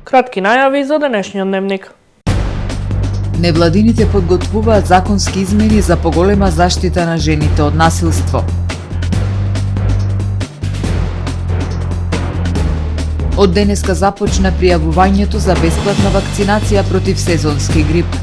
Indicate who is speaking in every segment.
Speaker 1: Кратки најави за денешниот дневник.
Speaker 2: Невладините подготвуваат законски измени за поголема заштита на жените од насилство. Од денеска започна пријавувањето за бесплатна вакцинација против сезонски грип.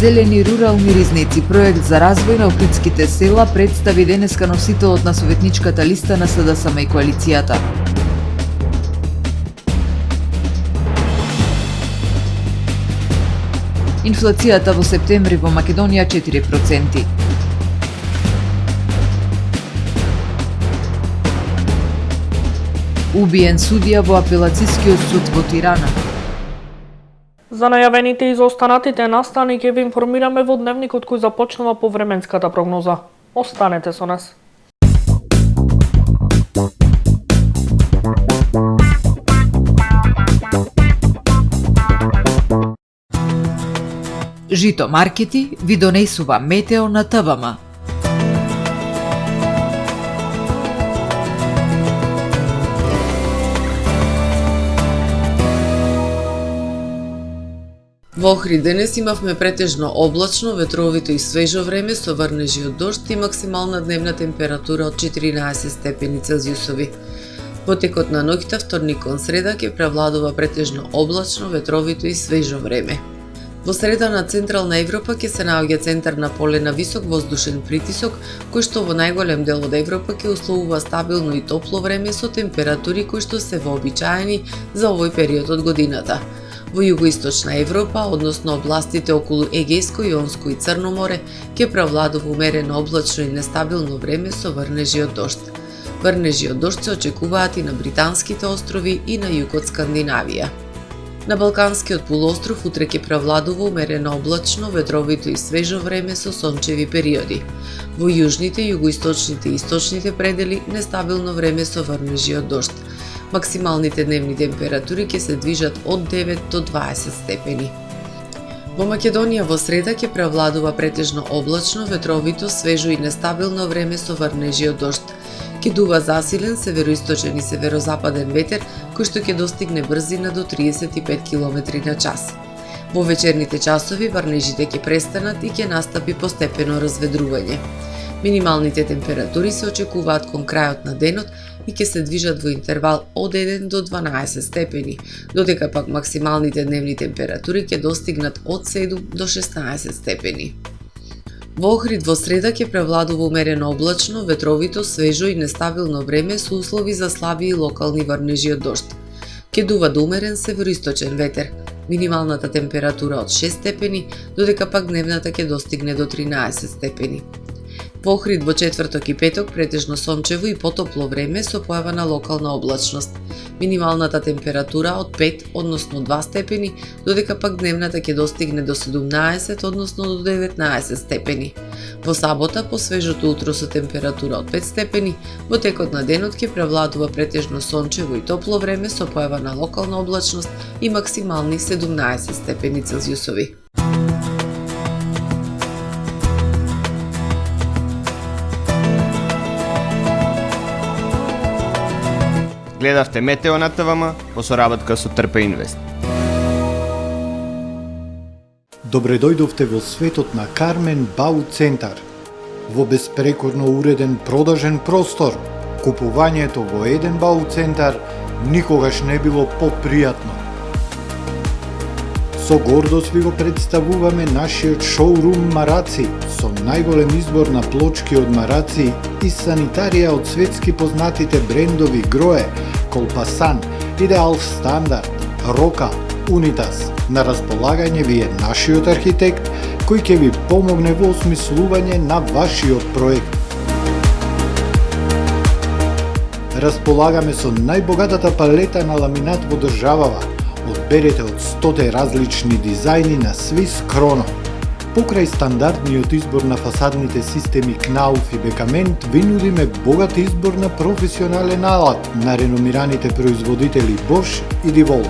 Speaker 2: Зелени рурални ризници, проект за развој на охридските села, представи денеска носителот на советничката листа на СДСМ и коалицијата. Инфлацијата во септември во Македонија 4%. Убиен судија во апелацискиот суд во Тирана.
Speaker 1: За најавените и за останатите настани ќе ви информираме во дневникот кој започнува по временската прогноза. Останете со нас.
Speaker 2: Жито маркети ви донесува Метео на ТВМ.
Speaker 3: Во Охрид денес имавме претежно облачно, ветровито и свежо време со врнежи од дожд и максимална дневна температура од 14 степени Целзиусови. Во текот на ноќта вторник кон среда ќе превладува претежно облачно, ветровито и свежо време. Во среда на Централна Европа ќе се наоѓа центар на поле на висок воздушен притисок, кој што во најголем дел од Европа ќе условува стабилно и топло време со температури кои што се вообичаени за овој период од годината. Во југоисточна Европа, односно областите околу Егејско, Јонско и Црно море, ќе превладува умерено облачно и нестабилно време со врнежи од дожд. Врнежи од дожд се очекуваат и на Британските острови и на југ од Скандинавија. На Балканскиот полуостров утре ќе превладува умерено облачно, ветровито и свежо време со сончеви периоди. Во јужните, југоисточните и источните предели нестабилно време со врнежи од дожд. Максималните дневни температури ќе се движат од 9 до 20 степени. Во Македонија во среда ќе превладува претежно облачно, ветровито, свежо и нестабилно време со врнежи од дожд. Ќе дува засилен североисточен и северозападен ветер, кој што ќе достигне брзина до 35 км на час. Во вечерните часови врнежите ќе престанат и ќе настапи постепено разведрување. Минималните температури се очекуваат кон крајот на денот и ќе се движат во интервал од 1 до 12 степени, додека пак максималните дневни температури ќе достигнат од 7 до 16 степени. Во Охрид во среда ќе превладува умерено облачно, ветровито, свежо и нестабилно време со услови за слаби и локални врнежи од дожд. Ќе дува до умерен североисточен ветер. Минималната температура од 6 степени, додека пак дневната ќе достигне до 13 степени. Во Охрид во четврток и петок претежно сончево и потопло време со појава на локална облачност. Минималната температура од 5, односно 2 степени, додека пак дневната ќе достигне до 17, односно до 19 степени. Во сабота по свежото утро со температура од 5 степени, во текот на денот ќе превладува претежно сончево и топло време со појава на локална облачност и максимални 17 степени Целзиусови.
Speaker 4: Гледавте Метео на ТВМ по соработка со Трпе Инвест.
Speaker 5: Добре дојдовте во светот на Кармен Бау Центар. Во беспрекорно уреден продажен простор, купувањето во еден Бау Центар никогаш не било попријатно. Со гордост ви го представуваме нашиот шоурум Мараци, со најголем избор на плочки од Мараци и санитарија од светски познатите брендови Грое, Колпасан, Идеал Стандард, Рока, Унитас. На располагање ви е нашиот архитект, кој ќе ви помогне во осмислување на вашиот проект. Располагаме со најбогатата палета на ламинат во државава. Одберете од 100 различни дизајни на Swiss Chrono. Покрај стандардниот избор на фасадните системи Knauf и Бекамент, ви нудиме богат избор на професионален алат на реномираните производители Bosch и DeWalt.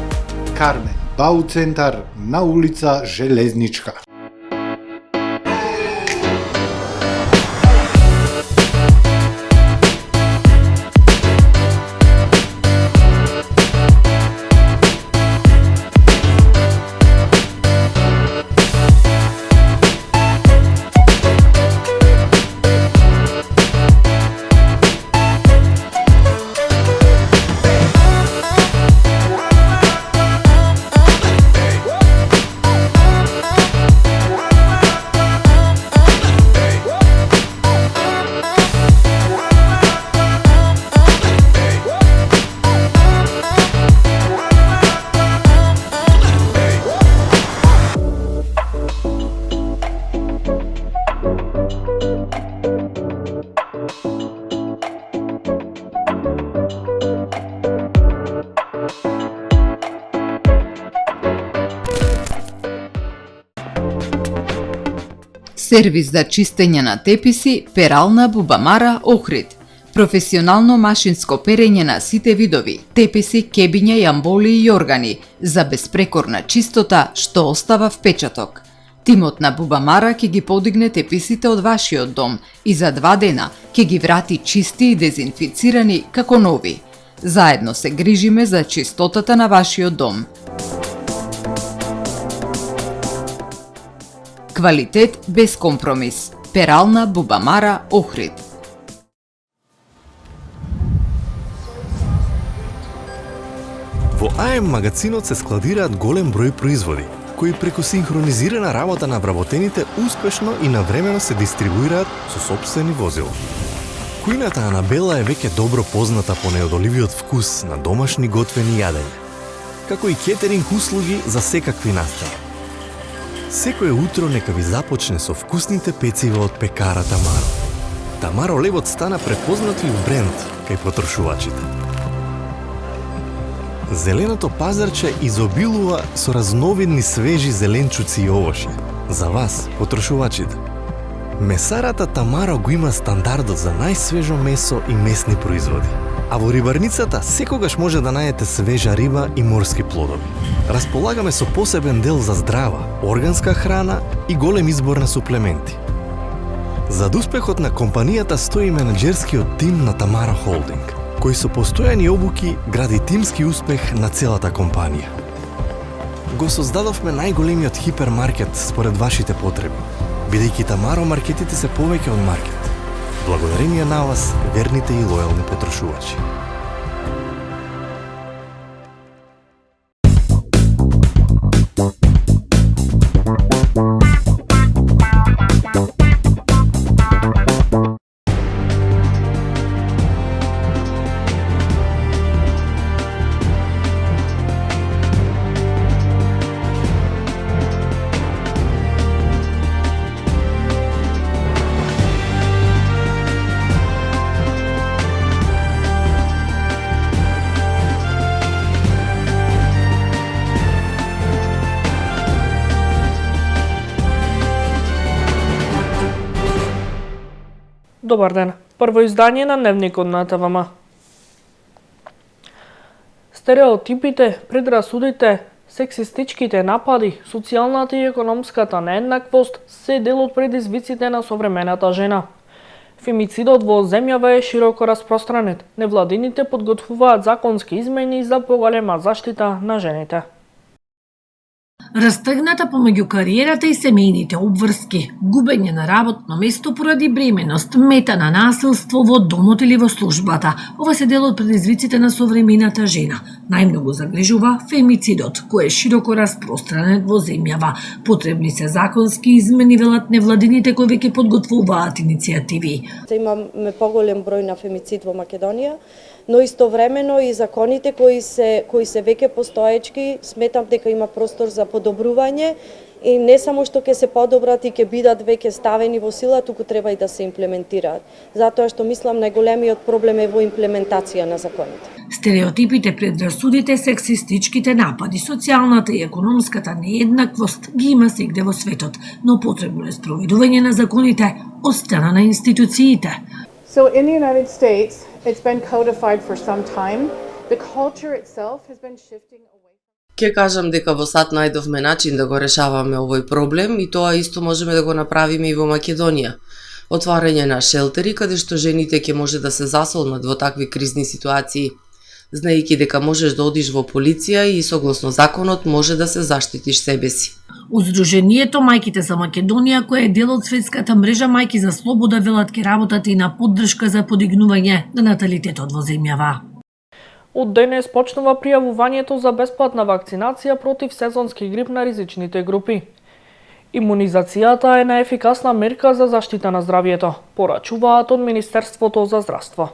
Speaker 5: Кармен Бау Центар на улица Железничка.
Speaker 2: сервис за чистење на теписи, перална Бубамара Охрид. Професионално машинско перење на сите видови, теписи, кебиња, јамболи и јоргани, за безпрекорна чистота што остава впечаток. Тимот на Бубамара ќе ги подигне теписите од вашиот дом и за 2 дена ќе ги врати чисти и дезинфицирани како нови. Заедно се грижиме за чистотата на вашиот дом. Квалитет без компромис. Перална Бубамара Охрид.
Speaker 6: Во АМ магазинот се складираат голем број производи, кои преку синхронизирана работа на вработените успешно и навремено се дистрибуираат со сопствени возила. Кујната Анабела е веќе добро позната по неодоливиот вкус на домашни готвени јадења, како и кетеринг услуги за секакви настани. Секое утро нека ви започне со вкусните пецива од пекара Тамаро. Тамаро лебот стана препознатлив бренд кај потрошувачите. Зеленото пазарче изобилува со разновидни свежи зеленчуци и овошје. За вас, потрошувачите. Месарата Тамаро го има стандардот за најсвежо месо и месни производи. А во рибарницата секогаш може да најдете свежа риба и морски плодови. Располагаме со посебен дел за здрава, органска храна и голем избор на суплементи. Зад успехот на компанијата стои менеджерскиот тим на Тамаро Холдинг, кој со постојани обуки гради тимски успех на целата компанија. Го создадовме најголемиот хипермаркет според вашите потреби, бидејќи Тамаро маркетите се повеќе од маркет. Благодарение на вас, верните и лојални потрошувачи.
Speaker 1: Добар ден. Прво издание на Дневникот на ТВМ. Стереотипите, предрасудите, сексистичките напади, социјалната и економската нееднаквост се дел од предизвиците на современата жена. Фемицидот во земјава е широко распространет. Невладините подготвуваат законски измени за поголема заштита на жените.
Speaker 7: Растегната помеѓу кариерата и семејните обврски, губење на работно место поради бременост, мета на насилство во домот или во службата. Ова се дел од предизвиците на современата жена. Најмногу загрижува фемицидот, кој е широко распространет во земјава. Потребни се законски измени, велат невладините кои веќе подготвуваат иницијативи.
Speaker 8: Имаме поголем број на фемицид во Македонија, но истовремено и законите кои се веќе постоечки, сметам дека има простор за подобрување и не само што ќе се подобрат и ќе бидат веќе ставени во сила, туку треба и да се имплементираат. Затоа што мислам најголемиот проблем е во имплементација на законите.
Speaker 7: Стереотипите, предрасудите, сексистичките напади, социјалната и економската нееднаквост ги има сегде во светот, но потребно е спроведување на законите од страна на институциите.
Speaker 9: So in the United States, it's been codified for some time. The culture itself has been shifting away.
Speaker 3: Ке кажам дека во САД најдовме начин да го решаваме овој проблем и тоа исто можеме да го направиме и во Македонија. Отварање на шелтери каде што жените ќе може да се засолнат во такви кризни ситуации, знаејќи дека можеш да одиш во полиција и согласно законот може да се заштитиш себе си.
Speaker 7: Уздруженијето Мајките за Македонија, кој е дел од светската мрежа Мајки за слобода, велат ке работат и на поддршка за подигнување на наталитетот во земјава.
Speaker 1: Од денес почнува пријавувањето за бесплатна вакцинација против сезонски грип на ризичните групи. Имунизацијата е најефикасна мерка за заштита на здравјето, порачуваат од Министерството за здравство.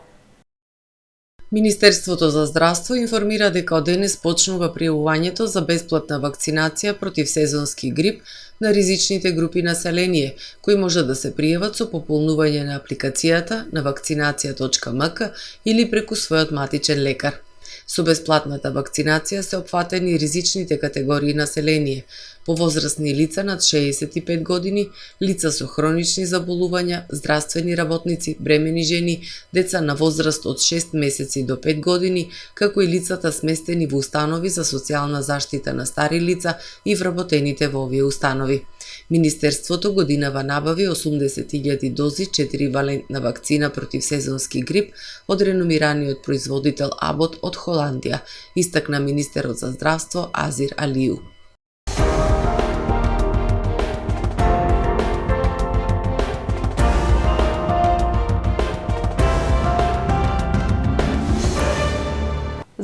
Speaker 3: Министерството за здравство информира дека од денес почнува пријавувањето за бесплатна вакцинација против сезонски грип на ризичните групи население, кои може да се пријават со пополнување на апликацијата на vakcinacija.mk или преку својот матичен лекар. Со бесплатната вакцинација се опфатени ризичните категории население, повозрастни лица над 65 години, лица со хронични заболувања, здравствени работници, бремени жени, деца на возраст од 6 месеци до 5 години, како и лицата сместени во установи за социјална заштита на стари лица и вработените во овие установи. Министерството годинава набави 80.000 дози 4-валентна вакцина против сезонски грип од реномираниот производител Абот од Холандија, истакна министерот за здравство Азир Алију.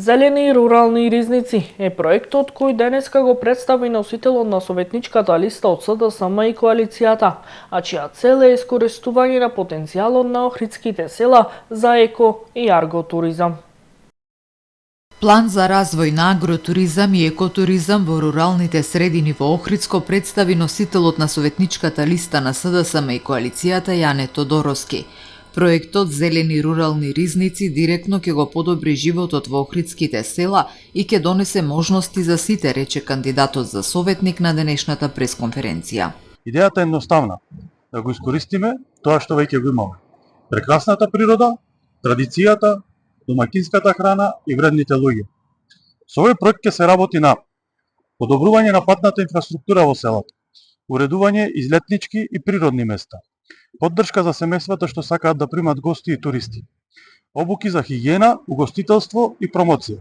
Speaker 1: Зелени рурални ризници е проектот кој денеска го представи носителот на советничката листа од СДСМ и коалицијата, а чија цел е искористување на потенцијалот на охридските села за еко и арготуризам.
Speaker 2: План за развој на агротуризам и екотуризам во руралните средини во Охридско представи носителот на советничката листа на СДСМ и коалицијата Јане Тодоровски. Проектот Зелени рурални ризници директно ќе го подобри животот во охридските села и ќе донесе можности за сите, рече кандидатот за советник на денешната пресконференција.
Speaker 10: Идејата е едноставна, да го искористиме тоа што веќе го имаме. Прекрасната природа, традицијата, домакинската храна и вредните луѓе. Со овој проект ќе се работи на подобрување на патната инфраструктура во селата, уредување излетнички и природни места, поддршка за семејствата што сакаат да примат гости и туристи, обуки за хигиена, угостителство и промоција.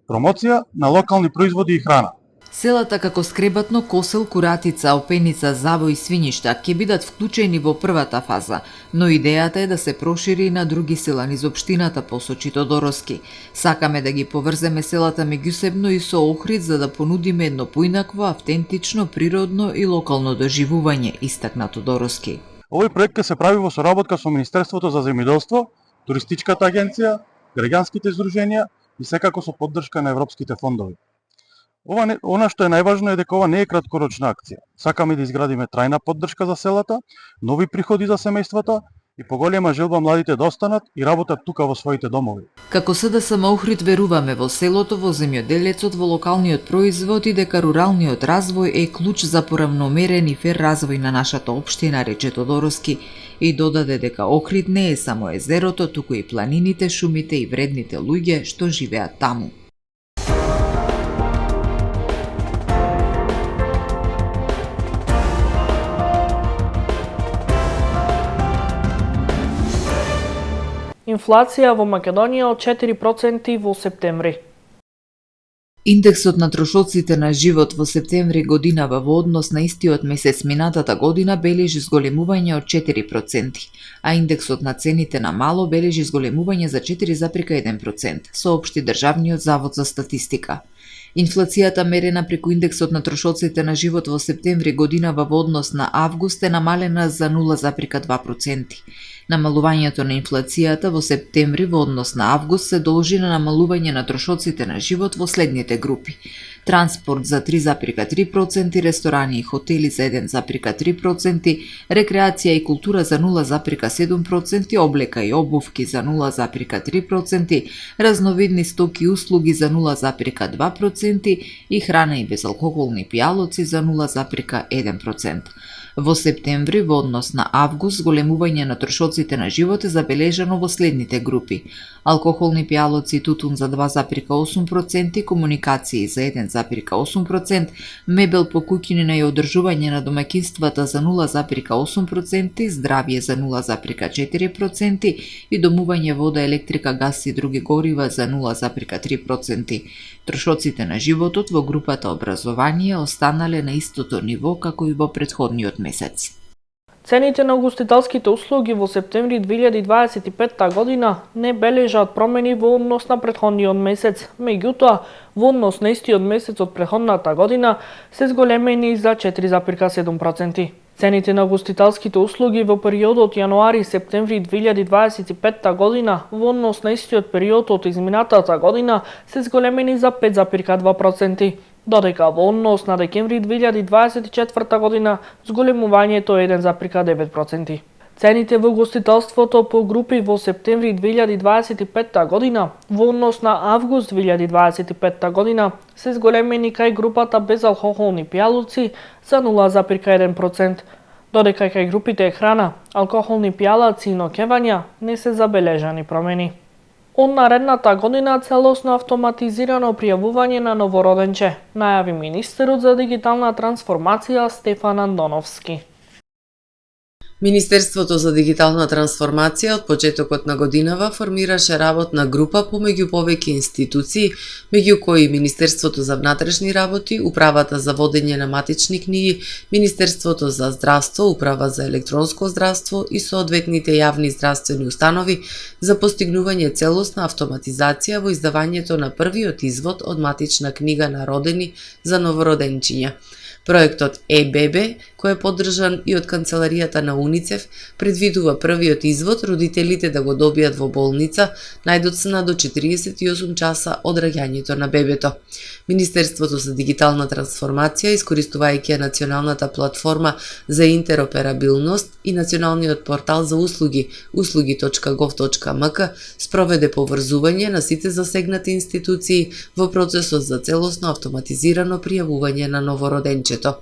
Speaker 10: Промоција на локални производи и храна.
Speaker 2: Селата како Скребатно, Косел, Куратица, Опеница, Заво и Свињишта ќе бидат вклучени во првата фаза, но идејата е да се прошири и на други села низ општината, посочи Тодоровски. Сакаме да ги поврземе селата меѓусебно и со Охрид за да понудиме едно поинакво, автентично, природно и локално доживување, истакна Тодоровски.
Speaker 10: Овој проект ќе се прави во соработка со Министерството за земјоделство, Туристичката агенција, граѓанските здруженија и секако со поддршка на европските фондови. Она што е најважно е дека ова не е краткорочна акција. Сакаме да изградиме трајна поддршка за селата, нови приходи за семејствата и поголема желба младите да останат и работат тука во своите домови.
Speaker 2: Како СДСМ Охрид веруваме во селото, во земјоделецот, во локалниот производ и дека руралниот развој е клуч за поравномерен и фер развој на нашата општина, рече Тодоровски, и додаде дека Охрид не е само езерото, туку и планините, шумите и вредните луѓе што живеат таму.
Speaker 1: Инфлација во Македонија од 4% во септември.
Speaker 2: Индексот на трошоците на живот во септември годинава во однос на истиот месец минатата година бележи зголемување од 4%, а индексот на цените на мало бележи зголемување за 4,1%, соопшти Државниот завод за статистика. Инфлацијата мерена преку индексот на трошоците на живот во септември годинава во однос на август е намалена за 0,2%. Намалувањето на инфлацијата во септември во однос на август се должи на намалување на трошоците на живот во следните групи: транспорт за 3,3%, ресторани и хотели за 1,3%, рекреација и култура за 0,7%, облека и обувки за 0,3%, разновидни стоки и услуги за 0,2% и храна и безалкохолни пијалоци за 0,1%. Во септември во однос на август зголемување на трошоците на живот е забележано во следните групи: алкохолни пијалоци и тутун за 2,8%, комуникации за 1,8%, мебел по куќнина и одржување на домаќинствата за 0,8%, здравје за 0,4% и домување вода, електрика, газ и други горива за 0,3%. Трошоците на животот во групата образование останале на истото ниво како и во претходниот месец.
Speaker 1: Цените на угостителските услуги во септември 2025 година не бележат промени во однос на претходниот месец, меѓутоа во однос на истиот месец од претходната година се зголемени за 4,7%. Цените на угостителските услуги во периодот јануари-септември 2025 година во однос на истиот период од изминатата година се зголемени за 5,2%, додека во однос на декември 2024 година зголемувањето е 1,9%. Цените во гостителството по групи во септември 2025 година во однос на август 2025 година се зголемени кај групата безалкохолни пијалуци за 0,1%, додека кај групите храна, алкохолни пијалаци и ноќевања не се забележани промени. Од наредната година целосно автоматизирано пријавување на новороденче, најави министерот за дигитална трансформација Стефан Андоновски.
Speaker 3: Министерството за дигитална трансформација од почетокот на годинава формираше работна група помеѓу повеќе институции, меѓу кои Министерството за внатрешни работи, Управата за водење на матични книги, Министерството за здравство, Управа за електронско здравство и соодветните јавни здравствени установи за постигнување целосна автоматизација во издавањето на првиот извод од матична книга на родени за новороденчиња. Проектот ЕББ, кој е поддржан и од канцеларијата на УНИЦЕФ, предвидува првиот извод родителите да го добијат во болница најдоцна до 48 часа од раѓањето на бебето. Министерството за дигитална трансформација, искористувајќи националната платформа за интероперабилност и националниот портал за услуги uslugi.gov.mk, спроведе поврзување на сите засегнати институции во процесот за целосно автоматизирано пријавување на новороденчето.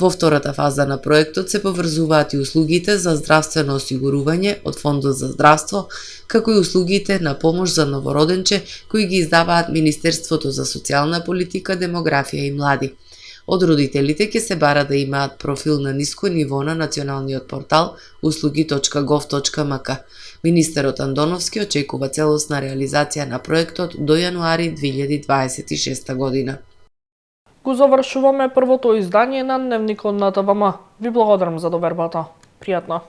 Speaker 3: Во втората фаза на проектот се поврзуваат и услугите за здравствено осигурување од Фондот за здравство, како и услугите на помош за новороденче кои ги издаваат Министерството за социјална политика, демографија и млади. Од родителите ќе се бара да имаат профил на ниско ниво на националниот портал uslugi.gov.mk. Министерот Андоновски очекува целосна реализација на проектот до јануари 2026 година.
Speaker 1: Го завршуваме првото издание на Дневникот на ТВМ. Ви благодарам за довербата. Пријатно.